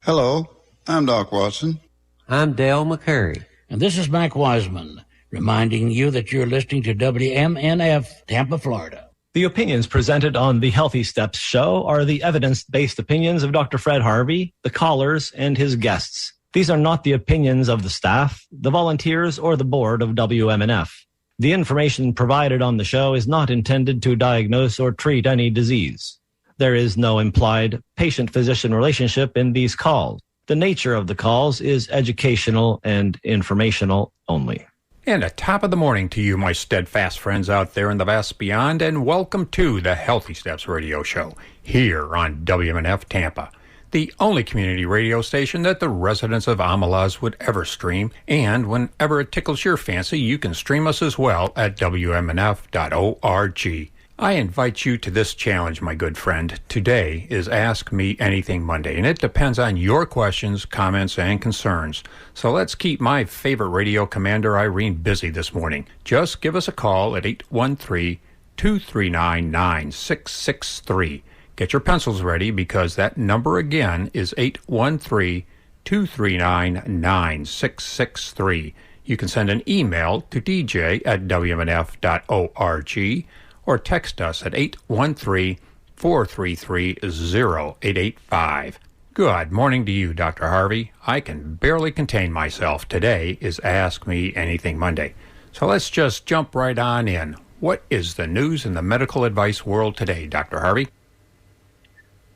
Hello, I'm Doc Watson. I'm Dale McCurry. And this is Mike Wiseman, reminding you that you're listening to WMNF, Tampa, Florida. The opinions presented on the Healthy Steps show are the evidence-based opinions of Dr. Fred Harvey, the callers, and his guests. These are not the opinions of the staff, the volunteers, or the board of WMNF. The information provided on the show is not intended to diagnose or treat any disease. There is no implied patient-physician relationship in these calls. The nature of the calls is educational and informational only. And a top of the morning to you, my steadfast friends out there in the vast beyond, and welcome to the Healthy Steps Radio Show here on WMNF Tampa, the only community radio station that the residents of Amalaz would ever stream. And whenever it tickles your fancy, you can stream us as well at WMNF.org. I invite you to this challenge, my good friend. Today is Ask Me Anything Monday, and it depends on your questions, comments, and concerns. So let's keep my favorite radio commander, Irene, busy this morning. Just give us a call at 813-239-9663. Get your pencils ready, because that number again is 813-239-9663. You can send an email to dj@wmnf.org. or text us at 813-433-0885. Good morning to you, Dr. Harvey. I can barely contain myself. Today is Ask Me Anything Monday. So let's just jump right on in. What is the news in the medical advice world today, Dr. Harvey?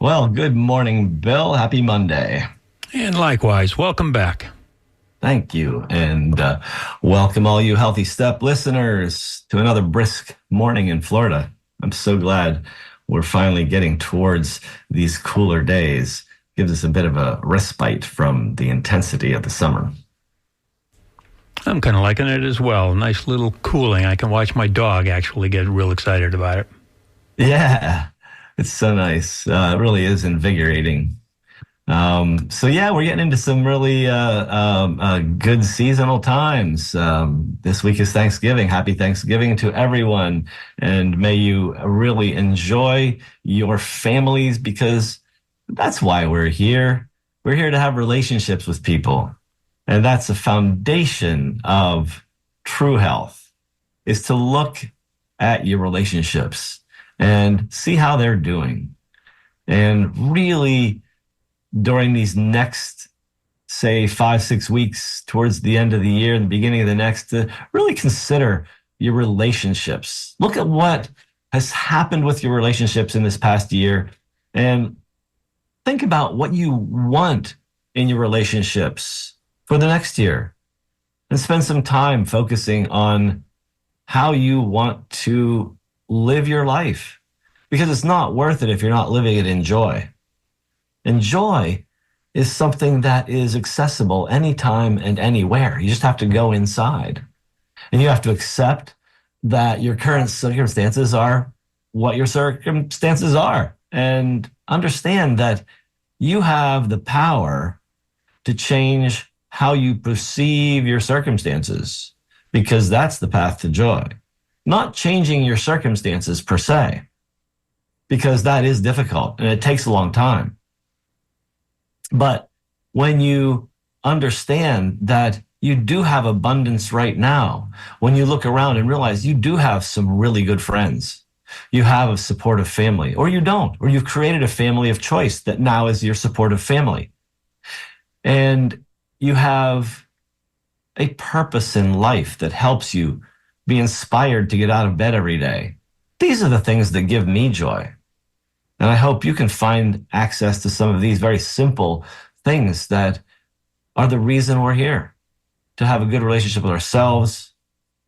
Well, good morning, Bill. Happy Monday. And likewise, welcome back. Thank you, and welcome all you Healthy Step listeners to another brisk morning in Florida. I'm so glad we're finally getting towards these cooler days. Gives us a bit of a respite from the intensity of the summer. I'm kind of liking it as well. Nice little cooling. I can watch my dog actually get real excited about it. Yeah, it's so nice. It really is invigorating. We're getting into some really good seasonal times. This week is Thanksgiving. Happy Thanksgiving to everyone. And may you really enjoy your families, because that's why we're here. We're here to have relationships with people. And that's the foundation of true health, is to look at your relationships and see how they're doing. And really, during these next, say, 5-6 weeks towards the end of the year and the beginning of the next, to really consider your relationships. Look at what has happened with your relationships in this past year, and think about what you want in your relationships for the next year, and spend some time focusing on how you want to live your life, because it's not worth it if you're not living it in joy. And joy is something that is accessible anytime and anywhere. You just have to go inside. And you have to accept that your current circumstances are what your circumstances are. And understand that you have the power to change how you perceive your circumstances, because that's the path to joy. Not changing your circumstances per se, because that is difficult and it takes a long time. But when you understand that you do have abundance right now, when you look around and realize you do have some really good friends, you have a supportive family, or you don't, or you've created a family of choice that now is your supportive family, and you have a purpose in life that helps you be inspired to get out of bed every day. These are the things that give me joy. And I hope you can find access to some of these very simple things that are the reason we're here, to have a good relationship with ourselves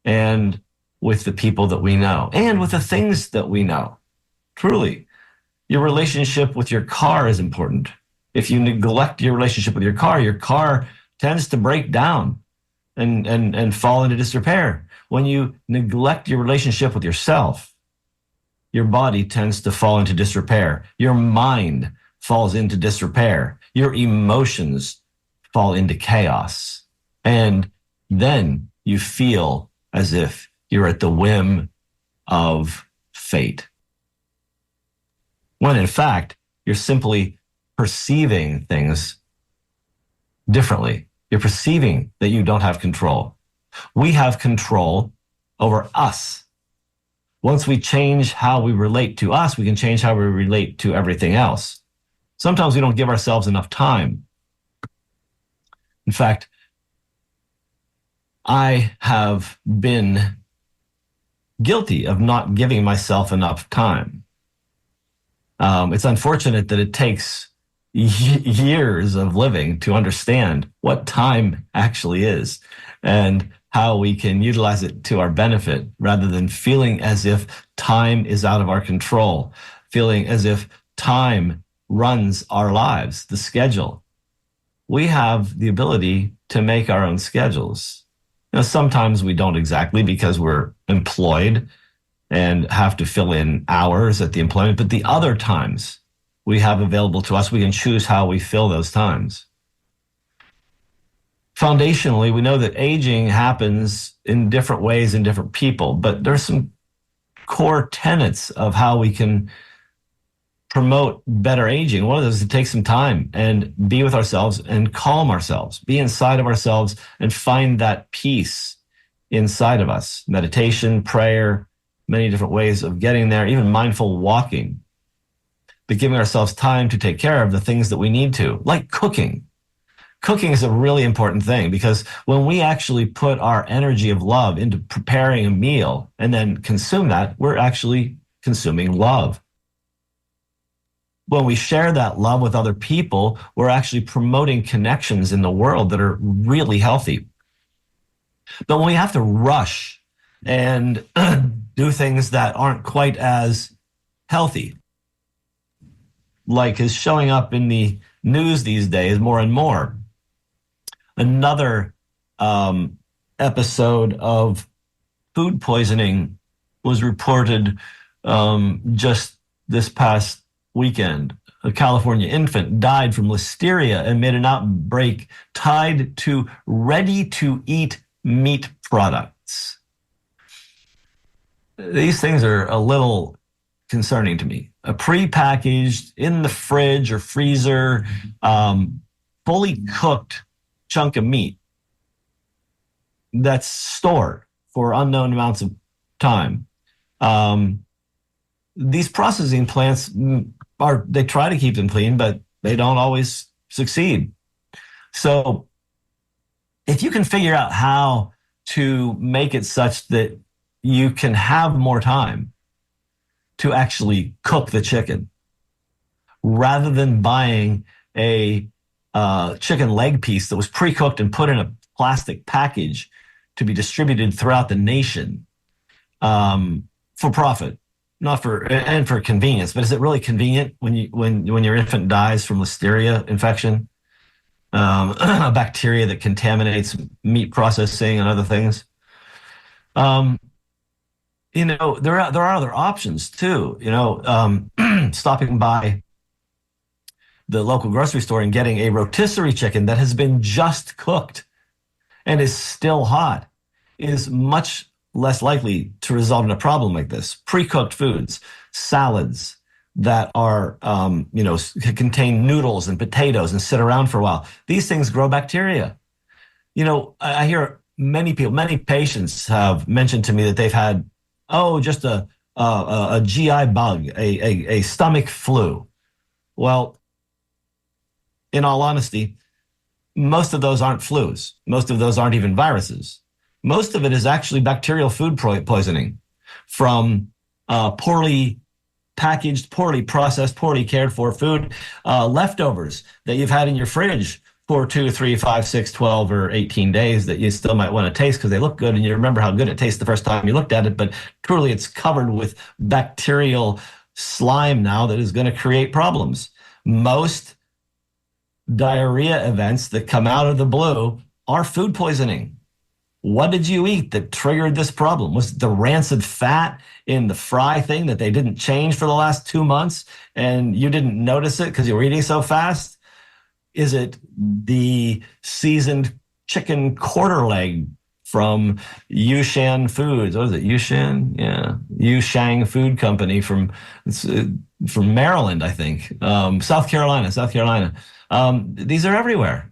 and with the people that we know and with the things that we know. Truly, your relationship with your car is important. If you neglect your relationship with your car tends to break down and fall into disrepair. When you neglect your relationship with yourself, your body tends to fall into disrepair. Your mind falls into disrepair. Your emotions fall into chaos. And then you feel as if you're at the whim of fate, when in fact, you're simply perceiving things differently. You're perceiving that you don't have control. We have control over us. Once we change how we relate to us, we can change how we relate to everything else. Sometimes we don't give ourselves enough time. In fact, I have been guilty of not giving myself enough time. It's unfortunate that it takes years of living to understand what time actually is and how we can utilize it to our benefit rather than feeling as if time is out of our control, feeling as if time runs our lives, the schedule. We have the ability to make our own schedules. Sometimes we don't exactly because we're employed and have to fill in hours at the employment, but the other times we have available to us, we can choose how we fill those times. Foundationally, we know that aging happens in different ways in different people, but there's some core tenets of how we can promote better aging. One of those is to take some time and be with ourselves and calm ourselves, be inside of ourselves and find that peace inside of us. Meditation, prayer, many different ways of getting there, even mindful walking, but giving ourselves time to take care of the things that we need to, like cooking. Cooking is a really important thing because when we actually put our energy of love into preparing a meal and then consume that, we're actually consuming love. When we share that love with other people, we're actually promoting connections in the world that are really healthy. But when we have to rush and do things that aren't quite as healthy, like is showing up in the news these days more and more. Another episode of food poisoning was reported just this past weekend. A California infant died from listeria amid an outbreak tied to ready-to-eat meat products. These things are a little concerning to me. A prepackaged, in the fridge or freezer, fully cooked chunk of meat that's stored for unknown amounts of time. These processing plants they try to keep them clean, but they don't always succeed. So if you can figure out how to make it such that you can have more time to actually cook the chicken, rather than buying a chicken leg piece that was pre-cooked and put in a plastic package to be distributed throughout the nation for profit, not for and for convenience. But is it really convenient when your infant dies from listeria infection, a bacteria that contaminates meat processing and other things? There are other options too. Stopping by the local grocery store and getting a rotisserie chicken that has been just cooked and is still hot is much less likely to result in a problem like this. Pre-cooked foods, salads that are, contain noodles and potatoes and sit around for a while. These things grow bacteria. I hear many patients have mentioned to me that they've had, just a GI bug, a stomach flu. Well, in all honesty, most of those aren't flus. Most of those aren't even viruses. Most of it is actually bacterial food poisoning from poorly packaged, poorly processed, poorly cared for food, leftovers that you've had in your fridge for 2, 3, 5, 6, 12, or 18 days that you still might want to taste because they look good and you remember how good it tastes the first time you looked at it, but truly it's covered with bacterial slime now that is going to create problems. Most diarrhea events that come out of the blue are food poisoning. What did you eat that triggered this problem? Was it the rancid fat in the fry thing that they didn't change for the last 2 months and you didn't notice it because you were eating so fast? Is it the seasoned chicken quarter leg from Yushan Foods? What is it? Yushan? Yeah. Yushang Food Company from Maryland, I think. South Carolina. These are everywhere.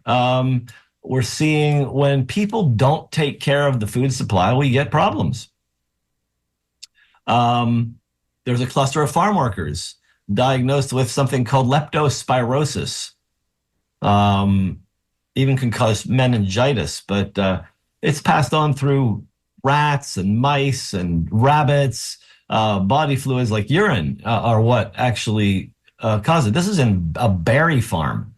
We're seeing when people don't take care of the food supply, we get problems. There's a cluster of farm workers diagnosed with something called leptospirosis. Even can cause meningitis, but it's passed on through rats and mice and rabbits. Body fluids like urine are what actually cause it. This is in a berry farm.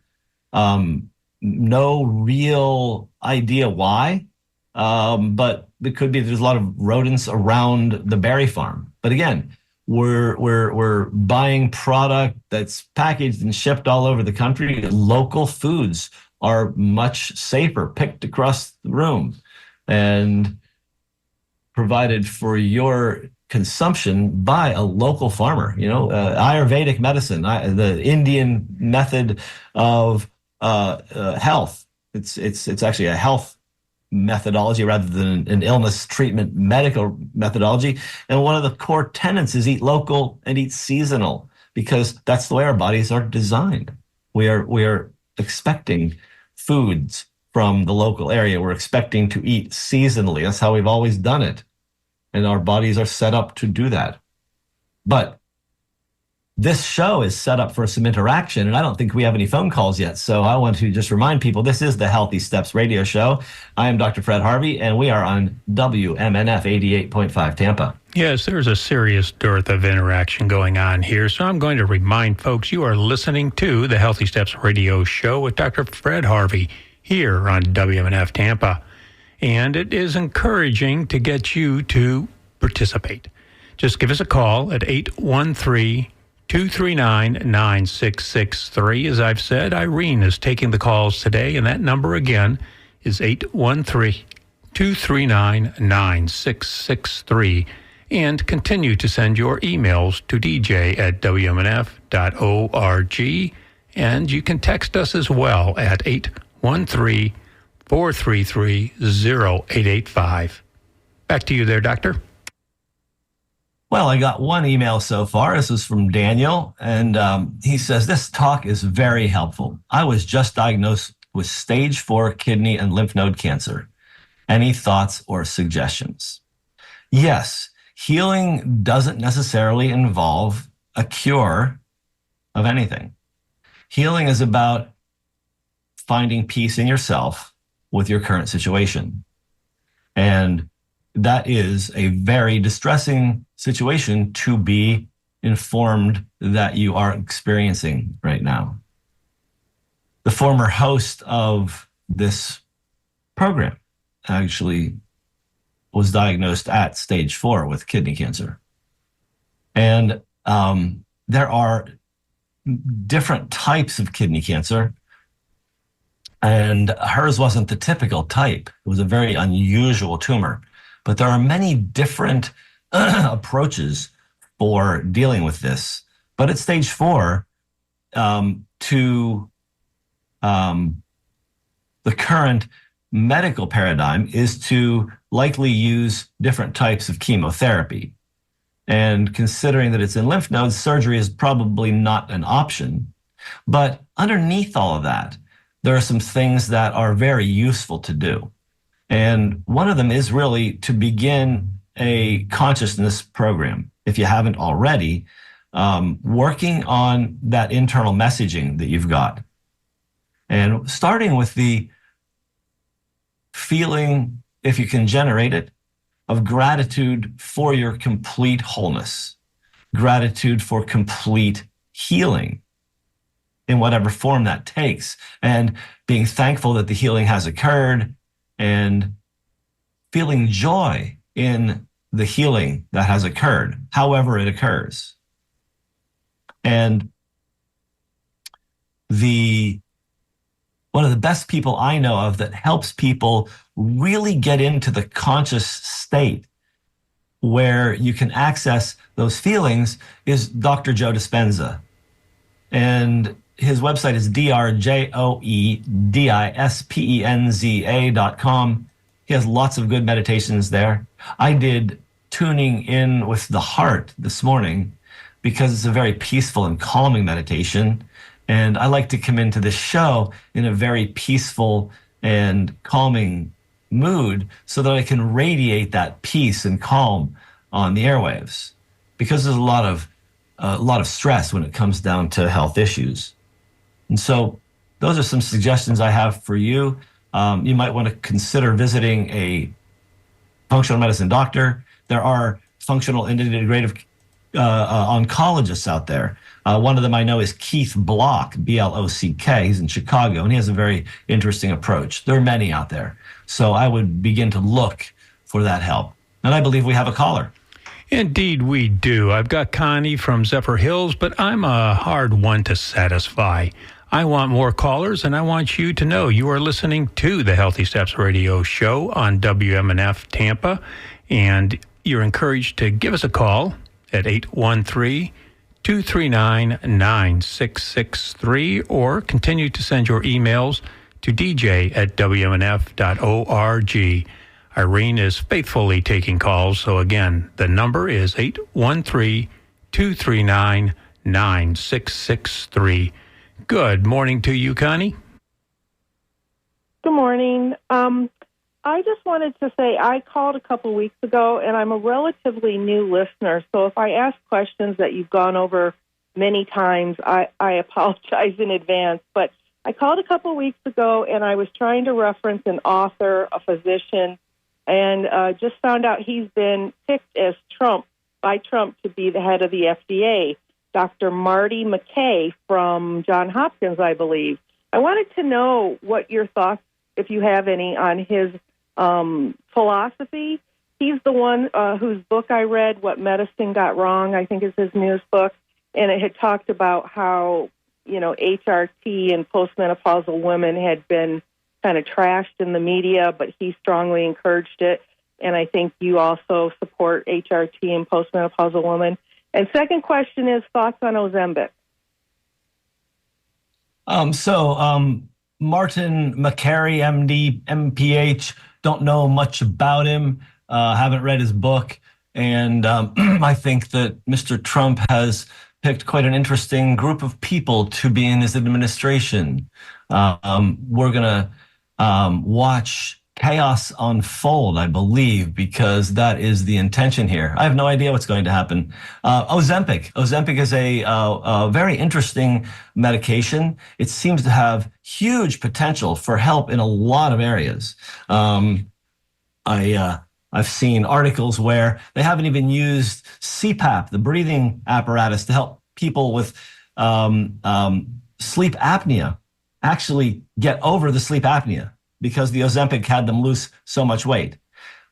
No real idea why, but it could be there's a lot of rodents around the berry farm. But again, we're buying product that's packaged and shipped all over the country. Local foods are much safer, picked across the room and provided for your consumption by a local farmer. Ayurvedic medicine, the Indian method of health. It's actually a health methodology rather than an illness treatment medical methodology. And one of the core tenets is eat local and eat seasonal, because that's the way our bodies are designed. We are expecting foods from the local area. We're expecting to eat seasonally. That's how we've always done it. And our bodies are set up to do that. But this show is set up for some interaction, and I don't think we have any phone calls yet. So I want to just remind people, this is the Healthy Steps Radio Show. I am Dr. Fred Harvey, and we are on WMNF 88.5 Tampa. Yes, there's a serious dearth of interaction going on here, so I'm going to remind folks you are listening to the Healthy Steps Radio Show with Dr. Fred Harvey here on WMNF Tampa. And it is encouraging to get you to participate. Just give us a call at 813-239-9663. As I've said, Irene is taking the calls today, and that number again is 813-239-9663. And continue to send your emails to dj@wmnf.org. And you can text us as well at 813-433-0885. Back to you there, Doctor. Well, I got one email so far. This is from Daniel, and he says, this talk is very helpful. I was just diagnosed with stage 4 kidney and lymph node cancer. Any thoughts or suggestions? Yes, healing doesn't necessarily involve a cure of anything. Healing is about finding peace in yourself with your current situation. And that is a very distressing situation to be informed that you are experiencing right now. The former host of this program actually was diagnosed at stage 4 with kidney cancer. And there are different types of kidney cancer, and hers wasn't the typical type. It was a very unusual tumor. But there are many different approaches for dealing with this. But at stage 4, the current medical paradigm is to likely use different types of chemotherapy. And considering that it's in lymph nodes, surgery is probably not an option. But underneath all of that, there are some things that are very useful to do. And one of them is really to begin a consciousness program, if you haven't already, working on that internal messaging that you've got. And starting with the feeling, if you can generate it, of gratitude for your complete wholeness, gratitude for complete healing in whatever form that takes, and being thankful that the healing has occurred, and feeling joy in the healing that has occurred, however it occurs. And one of the best people I know of that helps people really get into the conscious state where you can access those feelings is Dr. Joe Dispenza. And his website is drjoedispenza.com. He has lots of good meditations there. I did tuning in with the heart this morning because it's a very peaceful and calming meditation. And I like to come into the show in a very peaceful and calming mood so that I can radiate that peace and calm on the airwaves, because there's a lot of stress when it comes down to health issues. And so those are some suggestions I have for you. You might want to consider visiting a functional medicine doctor. There are functional integrative oncologists out there. One of them I know is Keith Block, B-L-O-C-K. He's in Chicago, and he has a very interesting approach. There are many out there. So I would begin to look for that help. And I believe we have a caller. Indeed, we do. I've got Connie from Zephyr Hills, but I'm a hard one to satisfy. I want more callers, and I want you to know you are listening to the Healthy Steps Radio Show on WMNF Tampa, and you're encouraged to give us a call at 813-239-9663, or continue to send your emails to dj@wmnf.org. Irene is faithfully taking calls, so again, the number is 813-239-9663. Good morning to you, Connie. Good morning. I just wanted to say I called a couple weeks ago, and I'm a relatively new listener, so if I ask questions that you've gone over many times, I apologize in advance. But I called a couple weeks ago, and I was trying to reference an author, a physician, and just found out he's been picked as by Trump to be the head of the FDA, Dr. Marty McKay from Johns Hopkins, I believe. I wanted to know what your thoughts, if you have any, on his philosophy. He's the one whose book I read, What Medicine Got Wrong, I think is his newest book, and it had talked about how, HRT and postmenopausal women had been kind of trashed in the media, but he strongly encouraged it. And I think you also support HRT and postmenopausal women. And second question is thoughts on Ozempic. Martin McCary, MD, MPH, don't know much about him, haven't read his book. And I think that Mr. Trump has picked quite an interesting group of people to be in his administration. We're going to watch chaos unfold, I believe, because that is the intention here. I have no idea what's going to happen. Ozempic is a very interesting medication. It seems to have huge potential for help in a lot of areas. I've seen articles where they haven't even used CPAP, the breathing apparatus, to help people with sleep apnea actually get over the sleep apnea, because the Ozempic had them lose so much weight.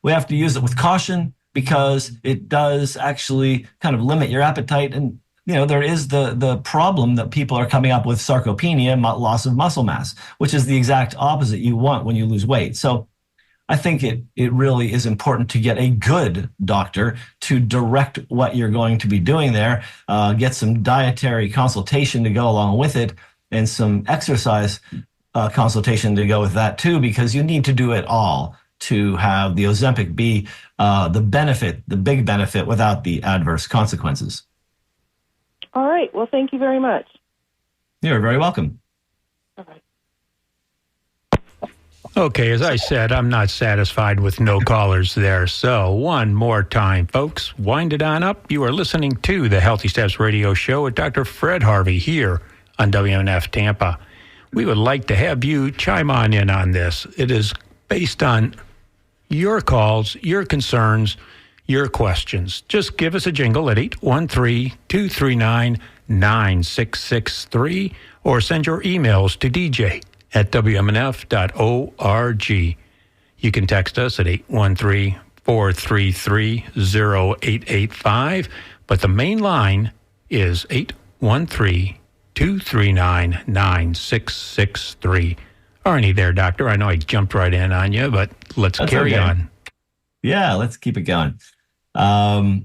We have to use it with caution because it does actually kind of limit your appetite. And, there is the problem that people are coming up with sarcopenia, loss of muscle mass, which is the exact opposite you want when you lose weight. So I think it really is important to get a good doctor to direct what you're going to be doing there, get some dietary consultation to go along with it, and some exercise consultation to go with that too, because you need to do it all to have the Ozempic be the big benefit without the adverse consequences. All right. Well, thank you very much. You're very welcome. All right. Okay, as I said, I'm not satisfied with no callers there. So one more time, folks, wind it on up. You are listening to the Healthy Steps Radio Show with Dr. Fred Harvey here on WMNF Tampa. We would like to have you chime in on this. It is based on your calls, your concerns, your questions. Just give us a jingle at 813-239-9663 or send your emails to dj@wmnf.org. You can text us at 813-433-0885, but the main line is 813-239-9663. Aren't you there, Doctor? I know I jumped right in on you, but let's carry on. Yeah, let's keep it going.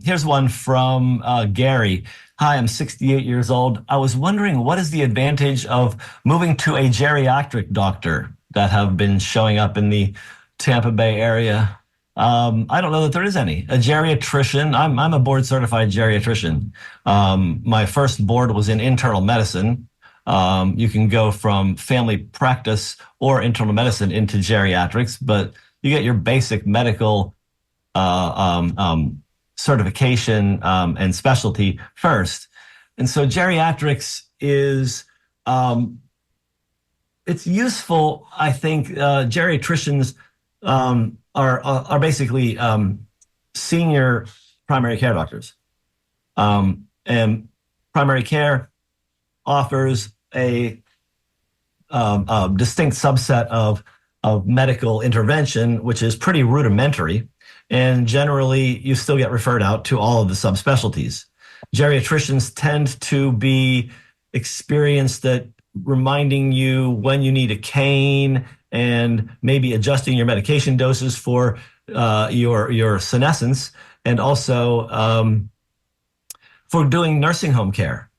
Here's one from Gary. Hi, I'm 68 years old. I was wondering, what is the advantage of moving to a geriatric doctor that have been showing up in the Tampa Bay area? I don't know that there is any. A geriatrician, I'm a board certified geriatrician. My first board was in internal medicine. You can go from family practice or internal medicine into geriatrics, but you get your basic medical certification and specialty first. And so geriatrics is, it's useful. I think geriatricians are basically senior primary care doctors. And primary care offers a distinct subset of medical intervention, which is pretty rudimentary. And generally, you still get referred out to all of the subspecialties. Geriatricians tend to be experienced at reminding you when you need a cane and maybe adjusting your medication doses for your senescence, and also for doing nursing home care.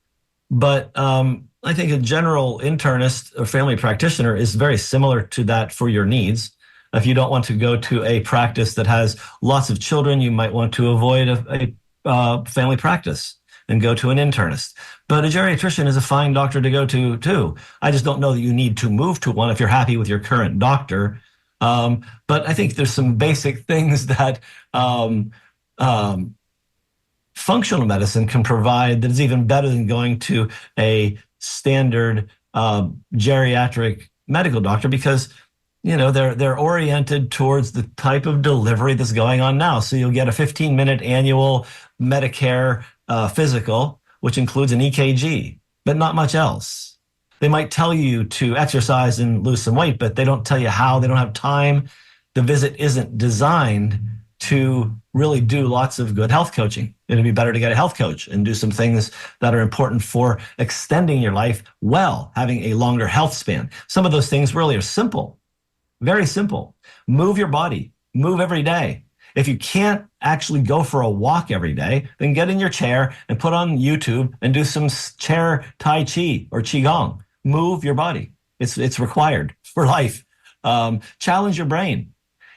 But I think a general internist or family practitioner is very similar to that for your needs. If you don't want to go to a practice that has lots of children, you might want to avoid a family practice and go to an internist. But a geriatrician is a fine doctor to go to too. I just don't know that you need to move to one if you're happy with your current doctor. But I think there's some basic things that functional medicine can provide that is even better than going to a standard geriatric medical doctor, because they're oriented towards the type of delivery that's going on now. So you'll get a 15-minute annual Medicare physical, which includes an EKG, but not much else. They might tell you to exercise and lose some weight, but they don't tell you how. They don't have time. The visit isn't designed to really do lots of good health coaching. It'd be better to get a health coach and do some things that are important for extending your life well, having a longer health span. Some of those things really are simple, very simple. Move your body, move every day. If you can't actually go for a walk every day, then get in your chair and put on YouTube and do some chair Tai Chi or Qigong. Move your body. It's required for life. Challenge your brain.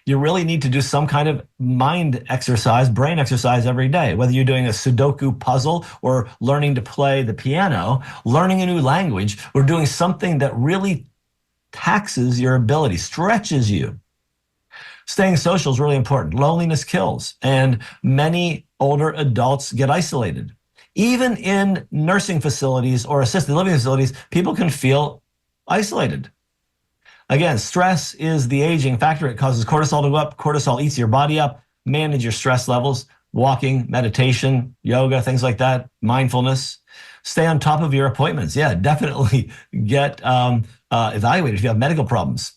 You really need to do some kind of mind exercise, brain exercise every day, whether you're doing a Sudoku puzzle or learning to play the piano, learning a new language, or doing something that really taxes your ability, stretches you. Staying social is really important. Loneliness kills, and many older adults get isolated. Even in nursing facilities or assisted living facilities, people can feel isolated. Again, stress is the aging factor. It causes cortisol to go up. Cortisol eats your body up. Manage your stress levels. Walking, meditation, yoga, things like that, mindfulness. Stay on top of your appointments. Yeah, definitely get evaluated if you have medical problems.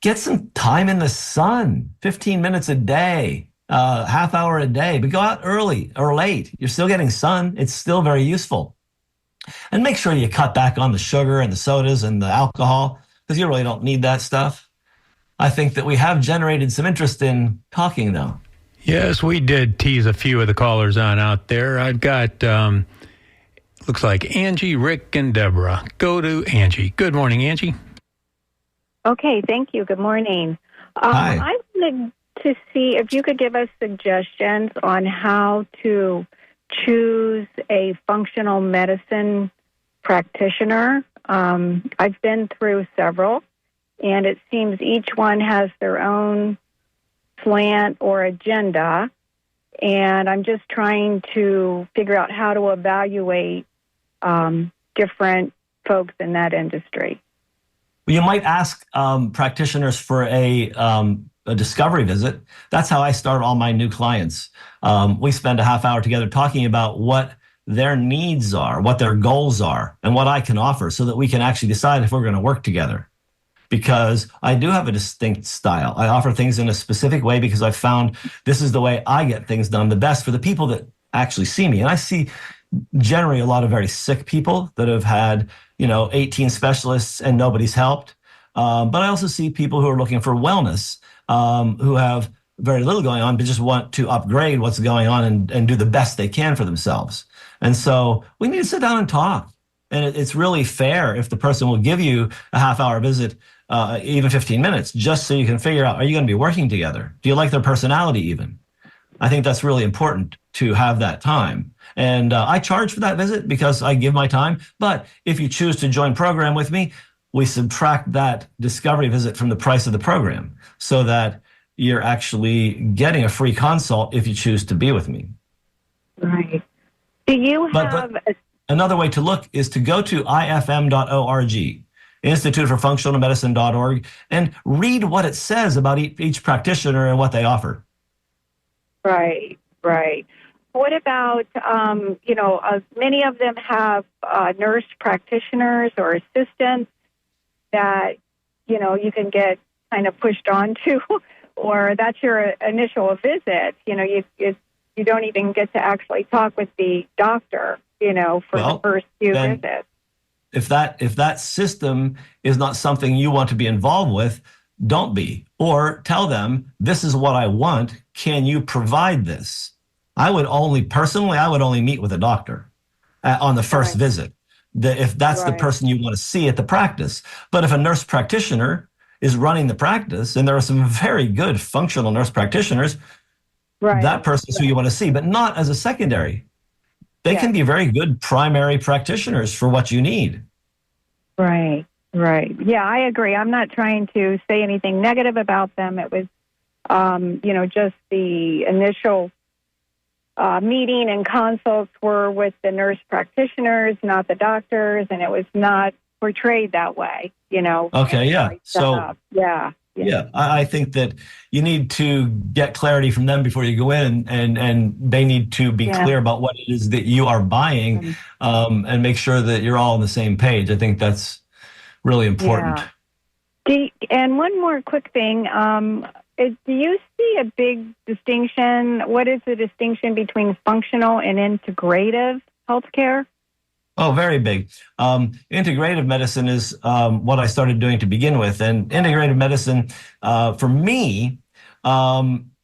Get some time in the sun, 15 minutes a day, half hour a day, but go out early or late. You're still getting sun. It's still very useful. And make sure you cut back on the sugar and the sodas and the alcohol, because you really don't need that stuff. I think that we have generated some interest in talking, though. Yes, we did tease a few of the callers on out there. I've got, looks like Angie, Rick, and Deborah. Go to Angie. Good morning, Angie. Okay, thank you. Good morning. Hi. I wanted to see if you could give us suggestions on how to choose a functional medicine practitioner. I've been through several, and it seems each one has their own slant or agenda, and I'm just trying to figure out how to evaluate different folks in that industry. You might ask practitioners for a discovery visit. That's how I start all my new clients. We spend a half hour together talking about what their needs are, what their goals are, and what I can offer, so that we can actually decide if we're going to work together. Because I do have a distinct style. I offer things in a specific way because I've found this is the way I get things done the best for the people that actually see me. And I see generally a lot of very sick people that have had 18 specialists and nobody's helped. But I also see people who are looking for wellness, who have very little going on, but just want to upgrade what's going on and do the best they can for themselves. And so we need to sit down and talk. And it's really fair if the person will give you a half-hour visit, even 15 minutes, just so you can figure out, are you going to be working together? Do you like their personality even? I think that's really important to have that time. And I charge for that visit because I give my time. But if you choose to join program with me, we subtract that discovery visit from the price of the program so that you're actually getting a free consult if you choose to be with me. Right. Do you have... But another way to look is to go to ifm.org, Institute for Functional Medicine.org, and read what it says about each practitioner and what they offer. Right, right. What about, many of them have nurse practitioners or assistants that, you can get kind of pushed onto, or that's your initial visit. You don't even get to actually talk with the doctor, for the first few visits. If that system is not something you want to be involved with, don't be. Or tell them, this is what I want. Can you provide this? I would only meet with a doctor on the first visit, if that's the person you want to see at the practice. But if a nurse practitioner is running the practice, and there are some very good functional nurse practitioners, that person is who you want to see, but not as a secondary. They can be very good primary practitioners for what you need. Right, right. Yeah, I agree. I'm not trying to say anything negative about them. It was, just the initial meeting and consults were with the nurse practitioners, not the doctors, and it was not portrayed that way, Okay, yeah. So, yeah, I think that you need to get clarity from them before you go in, and they need to be clear about what it is that you are buying, and make sure that you're all on the same page. I think that's really important. Yeah. And one more quick thing. Do you see a big distinction? What is the distinction between functional and integrative healthcare? Oh, very big. Integrative medicine is what I started doing to begin with. And integrative medicine, for me,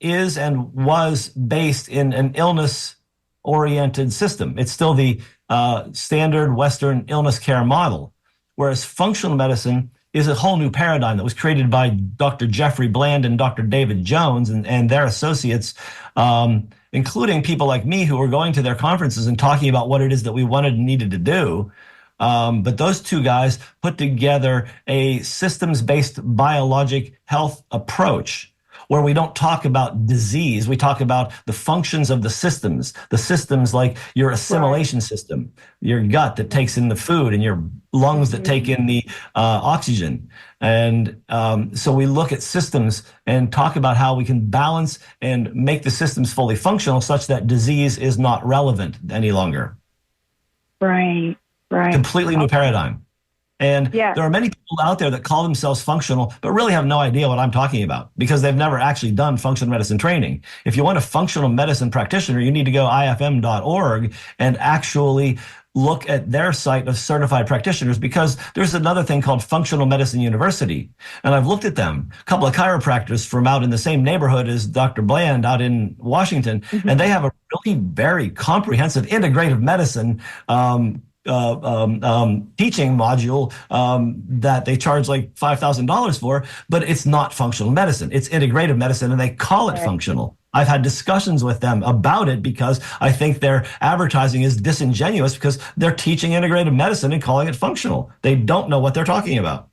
is and was based in an illness-oriented system. It's still the standard Western illness care model, whereas functional medicine is a whole new paradigm that was created by Dr. Jeffrey Bland and Dr. David Jones and their associates, including people like me who were going to their conferences and talking about what it is that we wanted and needed to do. But those two guys put together a systems-based biologic health approach where we don't talk about disease. We talk about the functions of the systems like your assimilation system, your gut that takes in the food, and your lungs that take in the oxygen. And so we look at systems and talk about how we can balance and make the systems fully functional such that disease is not relevant any longer. Right. Completely new paradigm. And there are many people out there that call themselves functional, but really have no idea what I'm talking about because they've never actually done functional medicine training. If you want a functional medicine practitioner, you need to go ifm.org and actually look at their site of certified practitioners, because there's another thing called Functional Medicine University. And I've looked at them, a couple of chiropractors from out in the same neighborhood as Dr. Bland out in Washington, and they have a really very comprehensive integrative medicine teaching module that they charge like $5,000 for, but it's not functional medicine. It's integrative medicine, and they call it functional. I've had discussions with them about it because I think their advertising is disingenuous because they're teaching integrative medicine and calling it functional. They don't know what they're talking about.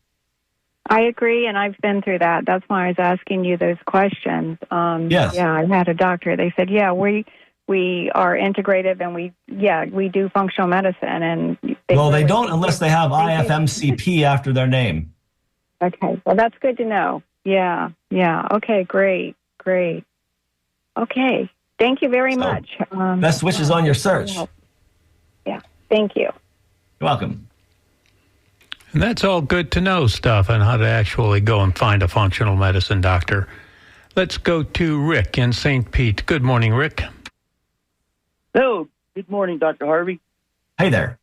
I agree, and I've been through that. That's why I was asking you those questions. Yes. Yeah, I had a doctor. They said, we are integrative, and we do functional medicine. And they don't unless they have IFMCP after their name. Okay, well, that's good to know. Yeah. Okay, great. Okay, thank you very much. Best wishes on your search. Yeah, thank you. You're welcome. And that's all good to know stuff on how to actually go and find a functional medicine doctor. Let's go to Rick in St. Pete. Good morning, Rick. Hello. Good morning, Dr. Harvey. Hey there.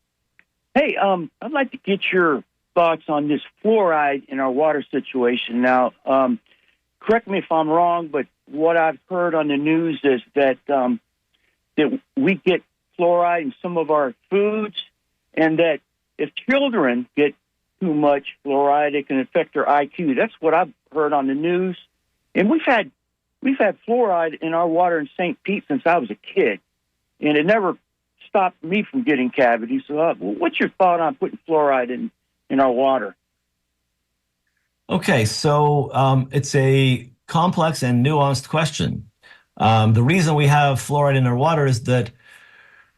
Hey, I'd like to get your thoughts on this fluoride in our water situation. Now, correct me if I'm wrong, but what I've heard on the news is that that we get fluoride in some of our foods, and that if children get too much fluoride, it can affect their IQ. That's what I've heard on the news. And we've had fluoride in our water in St. Pete since I was a kid, and it never stopped me from getting cavities. So, what's your thought on putting fluoride in our water? Okay, so it's a complex and nuanced question. The reason we have fluoride in our water is that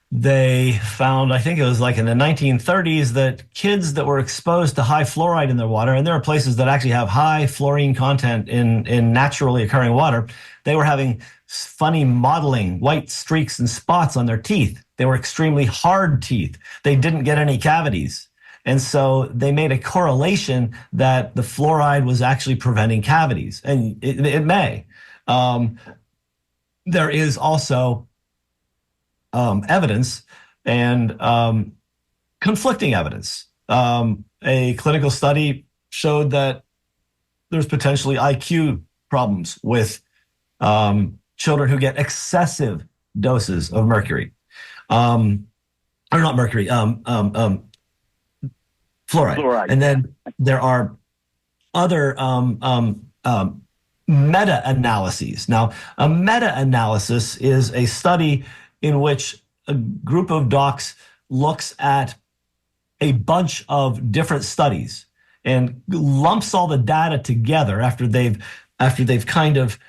they found, I think it was like in the 1930s, that kids that were exposed to high fluoride in their water, and there are places that actually have high fluorine content in naturally occurring water, they were having funny mottling, white streaks and spots on their teeth. They were extremely hard teeth. They didn't get any cavities. And so they made a correlation that the fluoride was actually preventing cavities, and it may. There is also evidence and conflicting evidence. A clinical study showed that there's potentially IQ problems with children who get excessive doses of mercury, or not mercury, fluoride. And then there are other meta-analyses. Now, a meta-analysis is a study in which a group of docs looks at a bunch of different studies and lumps all the data together after they've kind of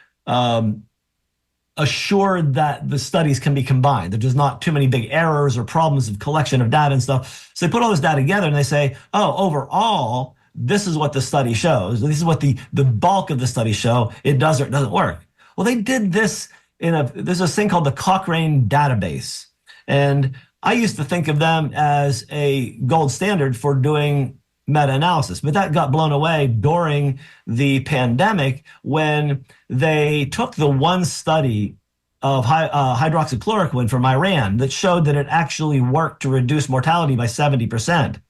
assured that the studies can be combined, that there's not too many big errors or problems of collection of data and stuff. So they put all this data together and they say, oh, overall, this is what the study shows. This is what the bulk of the study show. It does or it doesn't work. Well, they did this there's this thing called the Cochrane database. And I used to think of them as a gold standard for doing meta-analysis, but that got blown away during the pandemic when they took the one study of hydroxychloroquine from Iran that showed that it actually worked to reduce mortality by 70%.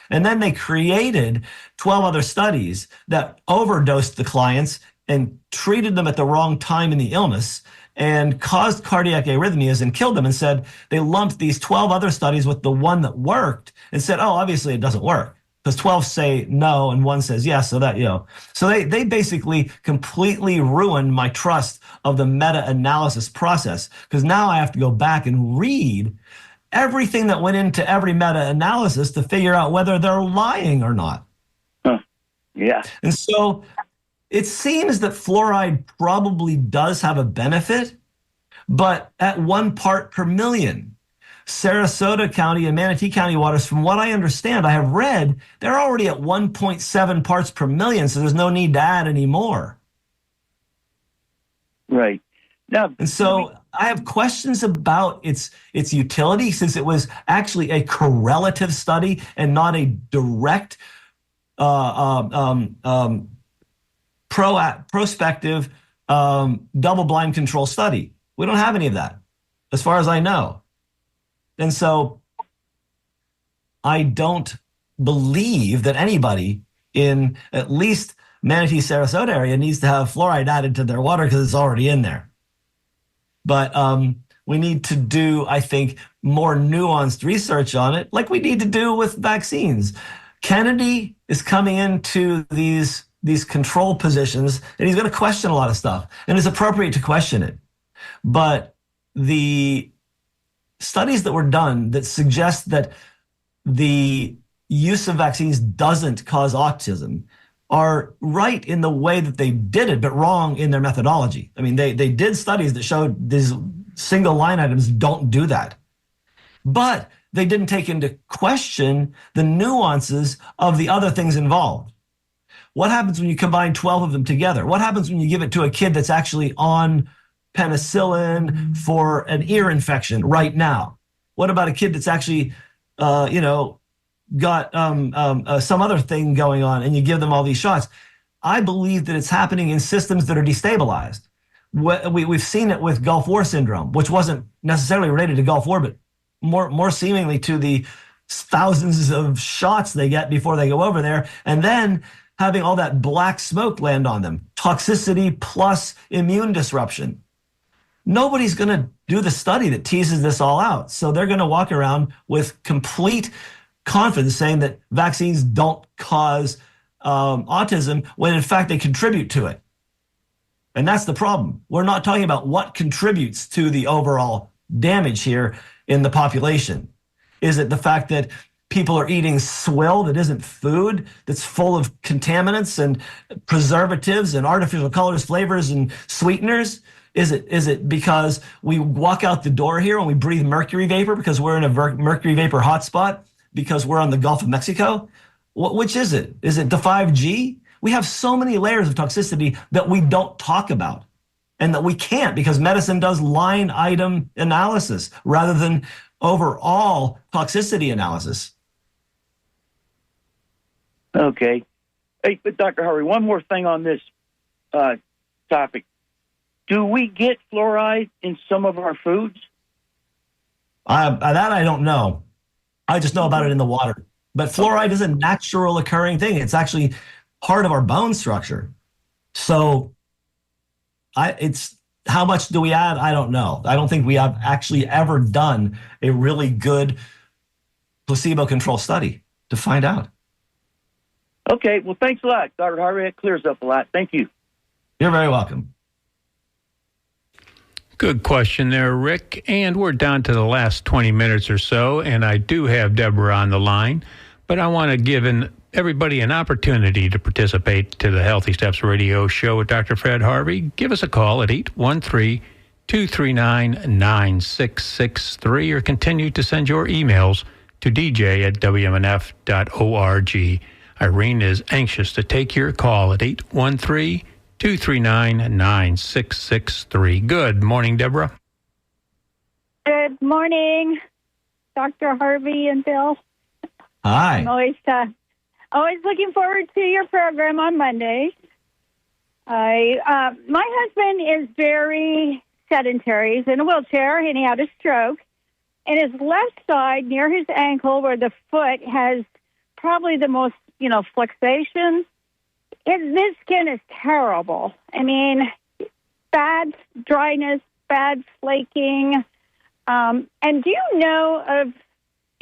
And then they created 12 other studies that overdosed the clients and treated them at the wrong time in the illness and caused cardiac arrhythmias and killed them, and said they lumped these 12 other studies with the one that worked and said, oh, obviously it doesn't work because 12 say no and one says yes. So that, so they basically completely ruined my trust of the meta-analysis process, because now I have to go back and read everything that went into every meta-analysis to figure out whether they're lying or not. Huh. Yeah. And so it seems that fluoride probably does have a benefit, but at 1 part per million. Sarasota County and Manatee County waters, from what I understand, I have read, they're already at 1.7 parts per million, so there's no need to add any more. Right. Now, and so I have questions about its utility, since it was actually a correlative study and not a direct prospective double-blind control study. We don't have any of that, as far as I know. And so I don't believe that anybody in at least Manatee, Sarasota area needs to have fluoride added to their water because it's already in there. But we need to do, I think, more nuanced research on it, like we need to do with vaccines. Kennedy is coming into these control positions, and he's going to question a lot of stuff, and it's appropriate to question it. But the studies that were done that suggest that the use of vaccines doesn't cause autism are right in the way that they did it, but wrong in their methodology. I mean, they did studies that showed these single line items don't do that. But they didn't take into question the nuances of the other things involved. What happens when you combine 12 of them together? What happens when you give it to a kid that's actually on penicillin for an ear infection right now? What about a kid that's actually, got some other thing going on, and you give them all these shots? I believe that it's happening in systems that are destabilized. We've seen it with Gulf War syndrome, which wasn't necessarily related to Gulf War, but more seemingly to the thousands of shots they get before they go over there, and then having all that black smoke land on them. Toxicity plus immune disruption. Nobody's going to do the study that teases this all out. So they're going to walk around with complete confidence saying that vaccines don't cause autism, when in fact they contribute to it. And that's the problem. We're not talking about what contributes to the overall damage here. in the population? Is it the fact that people are eating swill that isn't food, that's full of contaminants and preservatives and artificial colors, flavors, and sweeteners? Is it because we walk out the door here and we breathe mercury vapor because we're in a mercury vapor hotspot because we're on the Gulf of Mexico? Which is it? Is it the 5G? We have so many layers of toxicity that we don't talk about and that we can't because medicine does line item analysis rather than overall toxicity analysis. Okay. Hey, but Dr. Harvey, one more thing on this topic. Do we get fluoride in some of our foods? That I don't know. I just know about it in the water. But fluoride is a natural occurring thing. It's actually part of our bone structure. So it's how much do we add? I don't know. I don't think we have actually ever done a really good placebo-controlled study to find out. Okay, well, thanks a lot, Dr. Harvey. That clears up a lot. Thank you. You're very welcome. Good question there, Rick. And we're down to the last 20 minutes or so, and I do have Deborah on the line, but I want to give everybody an opportunity to participate to the Healthy Steps Radio Show with Dr. Fred Harvey. Give us a call at 813-239-9663 or continue to send your emails to dj@wmnf.org. Irene is anxious to take your call at 813-239-9663. Good morning, Deborah. Good morning, Dr. Harvey and Bill. Hi. I'm always looking forward to your program on Monday. My husband is very sedentary. He's in a wheelchair, and he had a stroke. And his left side, near his ankle, where the foot has probably the most, flexation, his skin is terrible. I mean, bad dryness, bad flaking. And do you know of,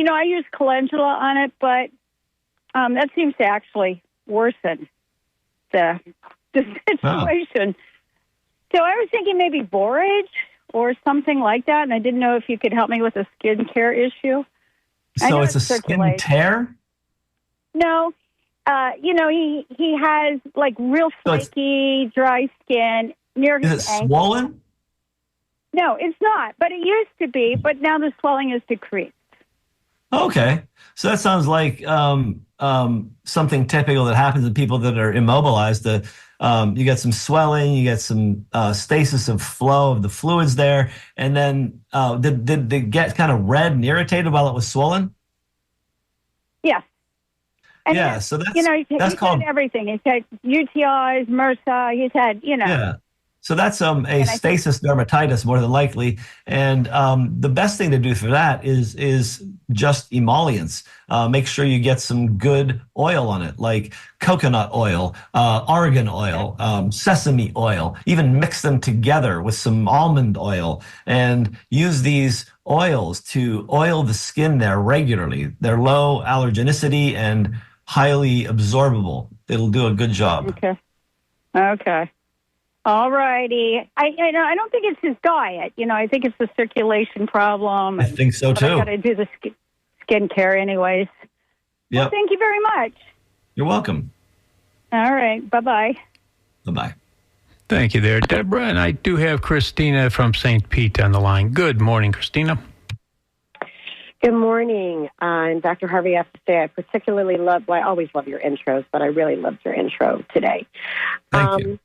I use calendula on it, but that seems to actually worsen the situation. So I was thinking maybe borage or something like that, and I didn't know if you could help me with a skincare issue. So it's a skin tear? No. He has like real flaky, dry skin near his ankle. Is it swollen? No, it's not, but it used to be, but now the swelling is decreased. Okay. So that sounds like something typical that happens to people that are immobilized. You get some swelling, you get some stasis of flow of the fluids there, and then did it get kind of red and irritated while it was swollen? Yes. And yeah, so that's he's called had everything. He's had UTIs, MRSA. He's had, Yeah. So that's a stasis dermatitis more than likely, and the best thing to do for that is just emollients. Make sure you get some good oil on it, like coconut oil, argan oil, sesame oil. Even mix them together with some almond oil, and use these oils to oil the skin there regularly. They're low allergenicity and highly absorbable. It'll do a good job. Okay. All righty. I don't think it's his diet. I think it's the circulation problem. I think so too. I got to do the skincare anyways. Yep. Well, thank you very much. You're welcome. All right. Bye-bye. Bye-bye. Thank you there, Deborah. And I do have Christina from St. Pete on the line. Good morning, Christina. Good morning. And Dr. Harvey, I have to say I particularly I always love your intros, but I really loved your intro today. Thank you.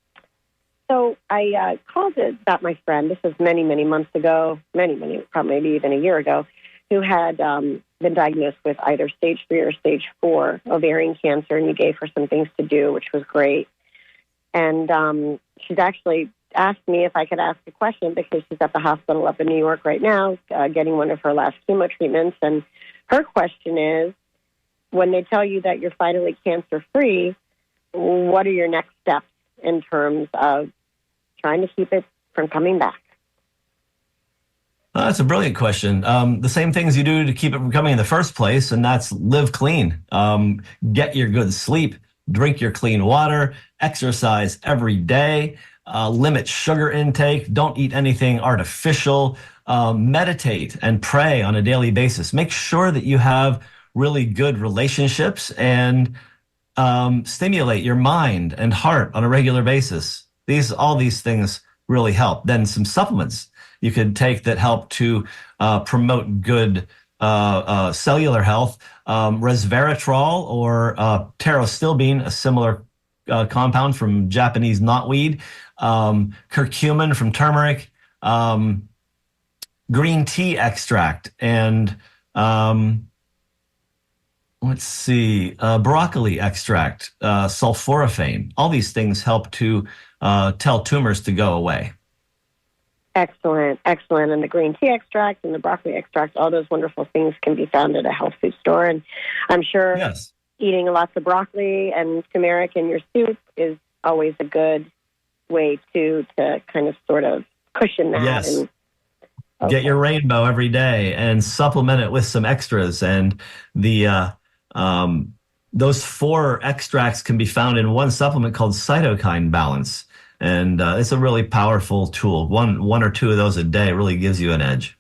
So I called about my friend. This was many, many months ago, many, probably maybe even a year ago, who had been diagnosed with either stage 3 or stage 4 ovarian cancer, and you gave her some things to do, which was great. And she's actually asked me if I could ask a question because she's at the hospital up in New York right now getting one of her last chemo treatments. And her question is, when they tell you that you're finally cancer-free, what are your next steps in terms of trying to keep it from coming back? That's a brilliant question. The same things you do to keep it from coming in the first place, and that's live clean, get your good sleep, drink your clean water, exercise every day, limit sugar intake. Don't eat anything artificial. Meditate and pray on a daily basis. Make sure that you have really good relationships and stimulate your mind and heart on a regular basis. All these things really help. Then some supplements you could take that help to promote good cellular health. Resveratrol or pterostilbene, a similar compound from Japanese knotweed. Curcumin from turmeric. Green tea extract, and broccoli extract, sulforaphane. All these things help to tell tumors to go away. Excellent. And the green tea extract and the broccoli extract, all those wonderful things can be found at a health food store. And I'm sure eating lots of broccoli and turmeric in your soup is always a good way to kind of sort of cushion that. Yes. And, get your rainbow every day and supplement it with some extras. And those 4 extracts can be found in one supplement called Cytokine Balance. And it's a really powerful tool. One or 2 of those a day really gives you an edge.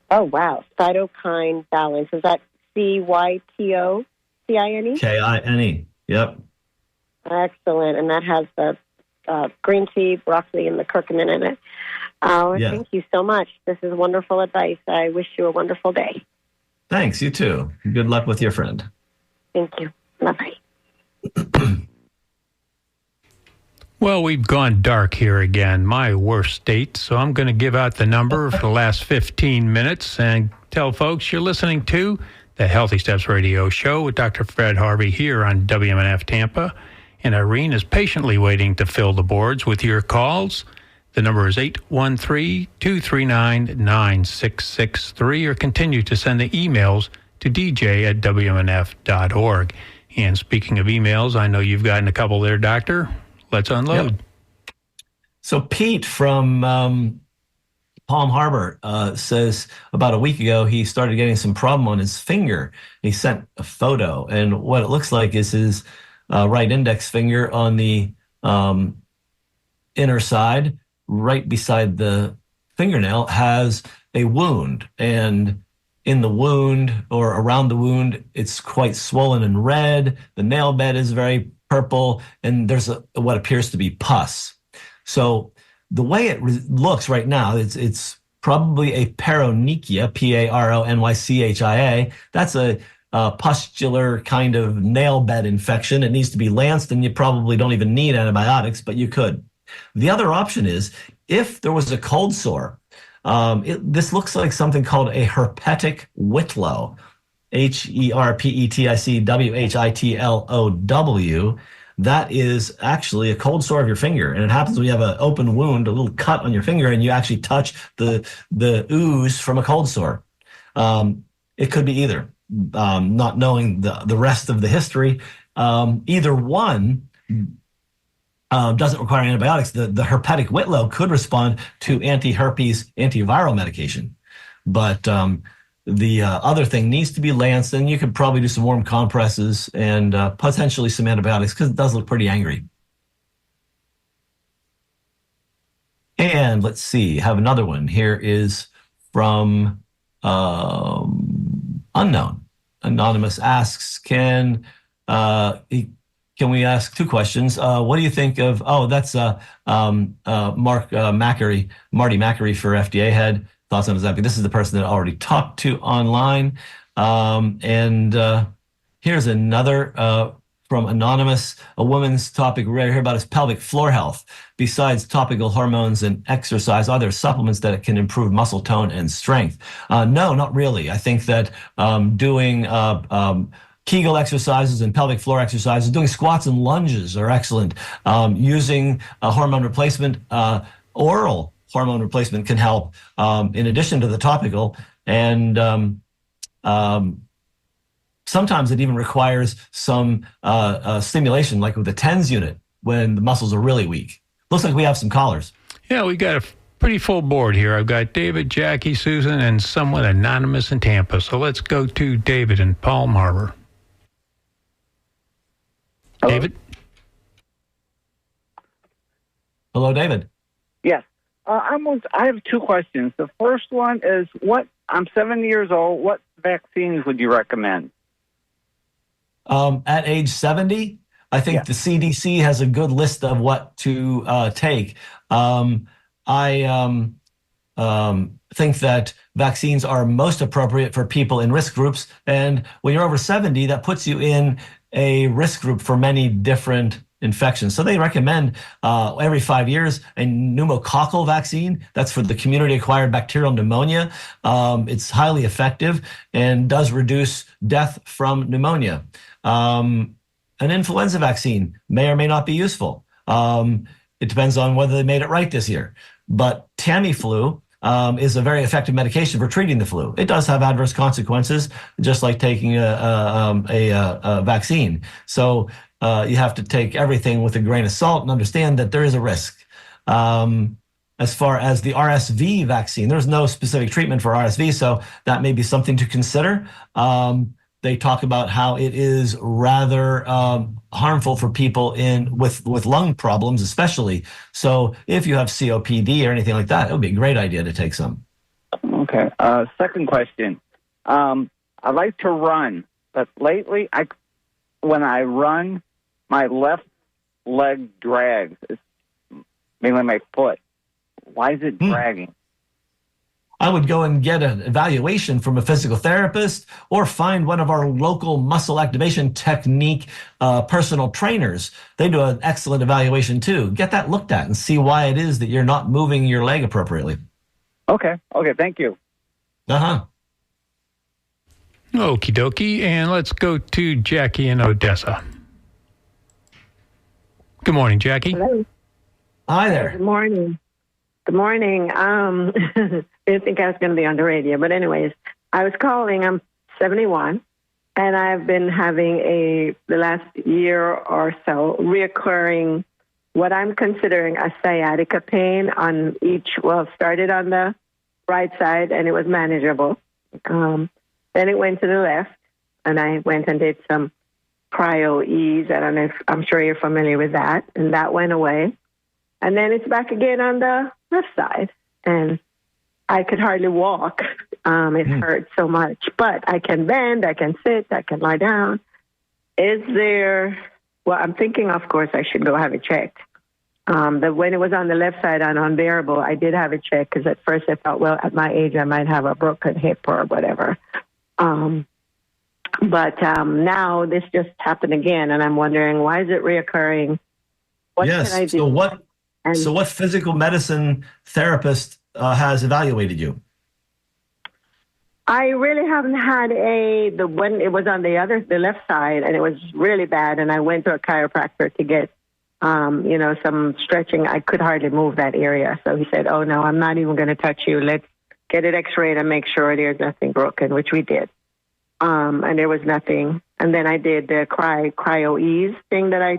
Oh, wow. Cytokine Balance. Is that CYTOCINE? KINE. Yep. Excellent. And that has the green tea, broccoli, and the curcumin in it. Thank you so much. This is wonderful advice. I wish you a wonderful day. Thanks. You too. Good luck with your friend. Thank you. Bye-bye. Well, we've gone dark here again, my worst state, so I'm going to give out the number for the last 15 minutes and tell folks you're listening to the Healthy Steps Radio Show with Dr. Fred Harvey here on WMNF Tampa, and Irene is patiently waiting to fill the boards with your calls. The number is 813-239-9663, or continue to send the emails to dj@wmnf.org. And speaking of emails, I know you've gotten a couple there, Doctor. Let's unload. Yep. So Pete from Palm Harbor says about a week ago he started getting some problem on his finger. He sent a photo, and what it looks like is his right index finger on the inner side, right beside the fingernail, has a wound. And in the wound or around the wound, it's quite swollen and red. The nail bed is very purple, and there's what appears to be pus. So the way it looks right now, it's probably a paronychia, Paronychia. That's a pustular kind of nail bed infection. It needs to be lanced, and you probably don't even need antibiotics, but you could. The other option is if there was a cold sore. This looks like something called a herpetic whitlow, HERPETICWHITLOW. That is actually a cold sore of your finger, and it happens when you have an open wound, a little cut on your finger, and you actually touch the ooze from a cold sore. It could be either. Not knowing the rest of the history, either one doesn't require antibiotics. The herpetic whitlow could respond to anti-herpes antiviral medication, but the other thing needs to be lanced, and you could probably do some warm compresses and potentially some antibiotics because it does look pretty angry. And let's see, have another one. Here is from Unknown. Anonymous asks, can we ask 2 questions? What do you think of, that's Marty Macri for FDA head. Thoughts on Ozempic. This is the person that I already talked to online. Here's another from Anonymous. A woman's topic we're going to hear about is pelvic floor health. Besides topical hormones and exercise, are there supplements that can improve muscle tone and strength? No, not really. I think that doing Kegel exercises and pelvic floor exercises, doing squats and lunges are excellent. Using a hormone replacement, oral hormone replacement can help in addition to the topical. And sometimes it even requires some stimulation, like with the TENS unit, when the muscles are really weak. Looks like we have some callers. Yeah, we got a pretty full board here. I've got David, Jackie, Susan, and someone anonymous in Tampa. So let's go to David in Palm Harbor. Hello? David? Hello, David. Yes. I have two questions. The first one is, I'm 70 years old. What vaccines would you recommend? At age 70, I think the CDC has a good list of what to take. I think that vaccines are most appropriate for people in risk groups. And when you're over 70, that puts you in a risk group for many different infections. So they recommend every 5 years a pneumococcal vaccine. That's for the community-acquired bacterial pneumonia. It's highly effective and does reduce death from pneumonia. An influenza vaccine may or may not be useful. It depends on whether they made it right this year. But Tamiflu is a very effective medication for treating the flu. It does have adverse consequences, just like taking a vaccine. So you have to take everything with a grain of salt and understand that there is a risk. As far as the RSV vaccine, there's no specific treatment for RSV, so that may be something to consider. They talk about how it is rather harmful for people with lung problems, especially. So if you have COPD or anything like that, it would be a great idea to take some. Okay. Second question. I like to run, but lately, when I run, my left leg drags. It's mainly my foot. Why is it dragging? I would go and get an evaluation from a physical therapist or find one of our local muscle activation technique personal trainers. They do an excellent evaluation too. Get that looked at and see why it is that you're not moving your leg appropriately. Okay, thank you. Okie dokie, and let's go to Jackie in Odessa. Good morning, Jackie. Hello. Hi there. Good morning. Good morning. I didn't think I was going to be on the radio, but anyways, I was calling. I'm 71, and I've been having the last year or so reoccurring what I'm considering a sciatica pain on started on the right side, and it was manageable. Then it went to the left, and I went and did some cryo-ease. I don't know I'm sure you're familiar with that, and that went away. And then it's back again on the left side, and I could hardly walk. It hurt so much, but I can bend, I can sit, I can lie down. I'm thinking, of course, I should go have it checked. When it was on the left side and unbearable, I did have it checked because at first I thought, well, at my age, I might have a broken hip or whatever. But now this just happened again, and I'm wondering, why is it reoccurring? What can I do? So what physical medicine therapist has evaluated you? I really haven't had when it was on the left side, and it was really bad, and I went to a chiropractor to get some stretching. I could hardly move that area. So he said, oh no, I'm not even going to touch you. Let's get it x-rayed and make sure there's nothing broken, which we did. And there was nothing. And then I did the cryo-ease thing that I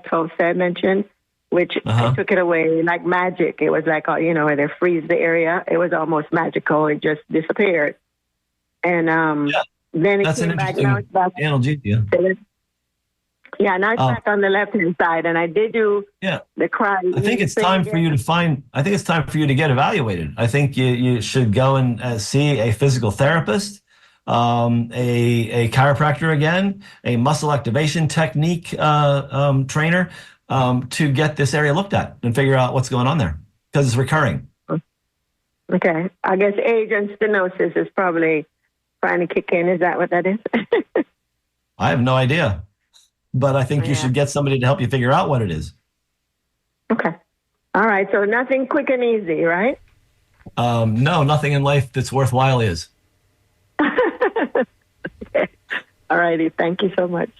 mentioned, which I took it away like magic. It was like, where they freeze the area. It was almost magical. It just disappeared. And then it came back. Now it's back. Analgesia. Yeah, now it's back on the left-hand side. And I did do the cryo. I think it's time for you to get evaluated. I think you should go and see a physical therapist, a chiropractor again, a muscle activation technique trainer, to get this area looked at and figure out what's going on there, because it's recurring. Okay. I guess age and stenosis is probably trying to kick in. Is that what that is? I have no idea, but I think you should get somebody to help you figure out what it is. Okay. All right. So nothing quick and easy, right? No, nothing in life that's worthwhile is. Okay. All righty. Thank you so much.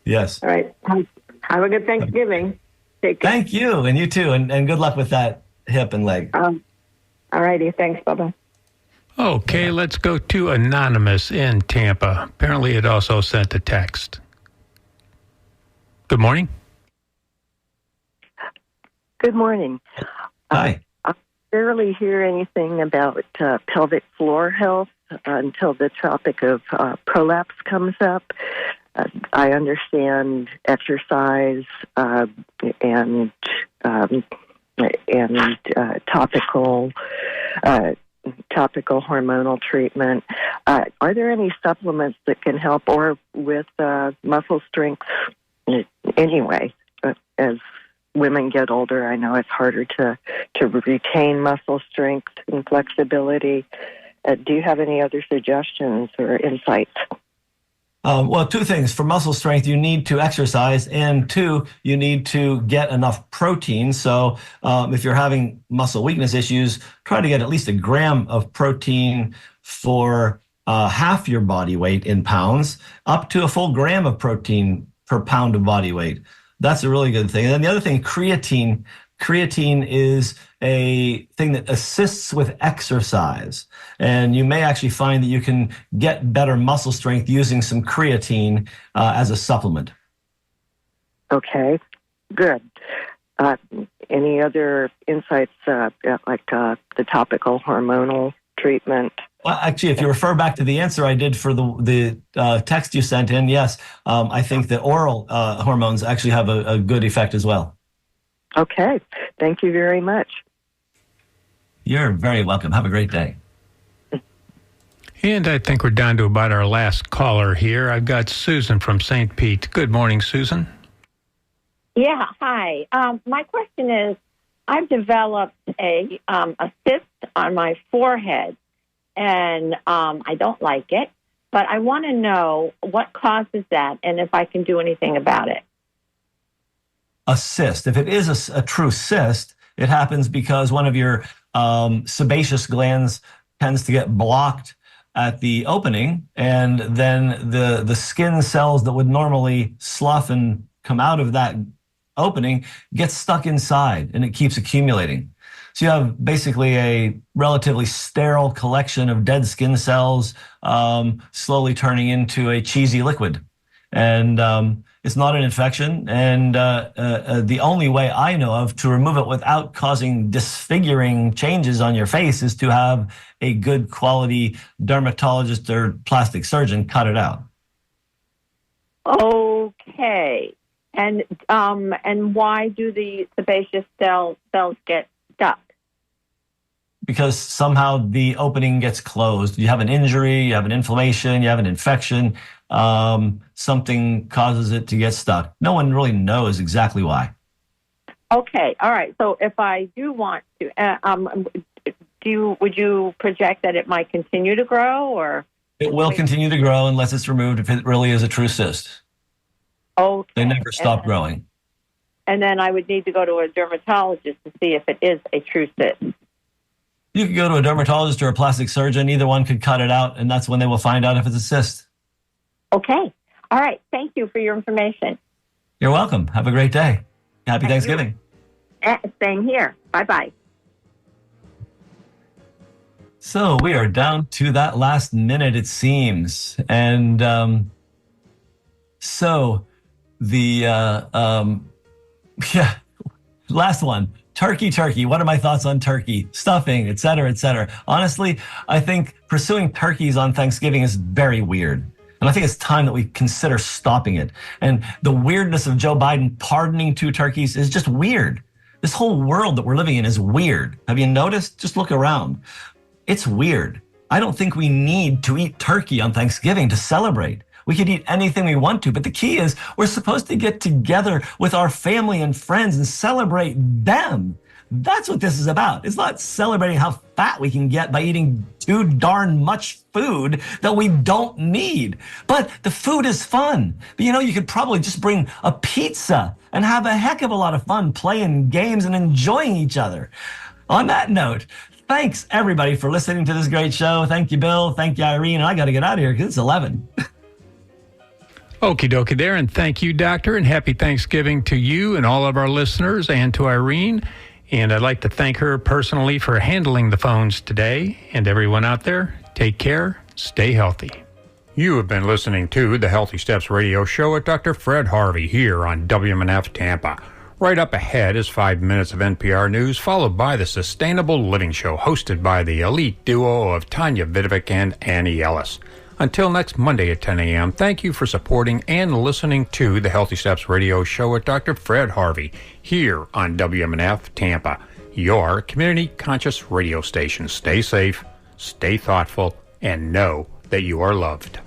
Yes. All right. Have a good Thanksgiving. Take care. Thank you, and you too, and good luck with that hip and leg. All righty. Thanks. Bye-bye. Okay, let's go to Anonymous in Tampa. Apparently it also sent a text. Good morning. Good morning. Hi. I rarely hear anything about pelvic floor health until the topic of prolapse comes up. I understand exercise and and topical hormonal treatment. Are there any supplements that can help, or with muscle strength anyway? As women get older, I know it's harder to retain muscle strength and flexibility. Do you have any other suggestions or insights? Well, two things. For muscle strength, you need to exercise, and two, you need to get enough protein. So if you're having muscle weakness issues, try to get at least a gram of protein for half your body weight in pounds, up to a full gram of protein per pound of body weight. That's a really good thing. And then the other thing, creatine. Creatine is a thing that assists with exercise. And you may actually find that you can get better muscle strength using some creatine as a supplement. Okay, good. Any other insights like the topical hormonal treatment? Well, actually, if you refer back to the answer I did for the text you sent in, yes, I think that oral hormones actually have a good effect as well. Okay. Thank you very much. You're very welcome. Have a great day. And I think we're down to about our last caller here. I've got Susan from St. Pete. Good morning, Susan. Yeah, hi. My question is, I've developed a cyst on my forehead, and I don't like it, but I want to know what causes that and if I can do anything about it. A cyst. If it is a true cyst, it happens because one of your sebaceous glands tends to get blocked at the opening, and then the skin cells that would normally slough and come out of that opening get stuck inside, and it keeps accumulating. So you have basically a relatively sterile collection of dead skin cells slowly turning into a cheesy liquid. And it's not an infection, and the only way I know of to remove it without causing disfiguring changes on your face is to have a good quality dermatologist or plastic surgeon cut it out. Okay. And why do the sebaceous cells get stuck? Because somehow the opening gets closed. You have an injury, you have an inflammation, you have an infection. Something causes it to get stuck. No one really knows exactly why. Okay, all right. So if I do want to, would you project that it might continue to grow, or? It will continue to grow unless it's removed if it really is a true cyst. Okay. They never stop growing. And then I would need to go to a dermatologist to see if it is a true cyst. You could go to a dermatologist or a plastic surgeon. Either one could cut it out, and that's when they will find out if it's a cyst. Okay. All right. Thank you for your information. You're welcome. Have a great day. Happy Thanksgiving. Same here. Bye-bye. So we are down to that last minute, it seems. And so the, last one. Turkey. What are my thoughts on turkey? Stuffing, et cetera, et cetera. Honestly, I think pursuing turkeys on Thanksgiving is very weird. And I think it's time that we consider stopping it. And the weirdness of Joe Biden pardoning 2 turkeys is just weird. This whole world that we're living in is weird. Have you noticed? Just look around. It's weird. I don't think we need to eat turkey on Thanksgiving to celebrate. We could eat anything we want to, but the key is we're supposed to get together with our family and friends and celebrate them. That's what this is about. It's not celebrating how fat we can get by eating too darn much food that we don't need. But the food is fun. But you could probably just bring a pizza and have a heck of a lot of fun playing games and enjoying each other. On that note, thanks everybody for listening to this great show. Thank you, Bill. Thank you, Irene. And I got to get out of here because it's 11. Okie dokie there, and thank you, Doctor, and happy Thanksgiving to you and all of our listeners and to Irene. And I'd like to thank her personally for handling the phones today. And everyone out there, take care, stay healthy. You have been listening to the Healthy Steps Radio Show with Dr. Fred Harvey here on WMNF Tampa. Right up ahead is 5 minutes of NPR News, followed by the Sustainable Living Show, hosted by the elite duo of Tanya Vidovic and Annie Ellis. Until next Monday at 10 a.m., thank you for supporting and listening to the Healthy Steps Radio Show with Dr. Fred Harvey here on WMNF Tampa, your community conscious radio station. Stay safe, stay thoughtful, and know that you are loved.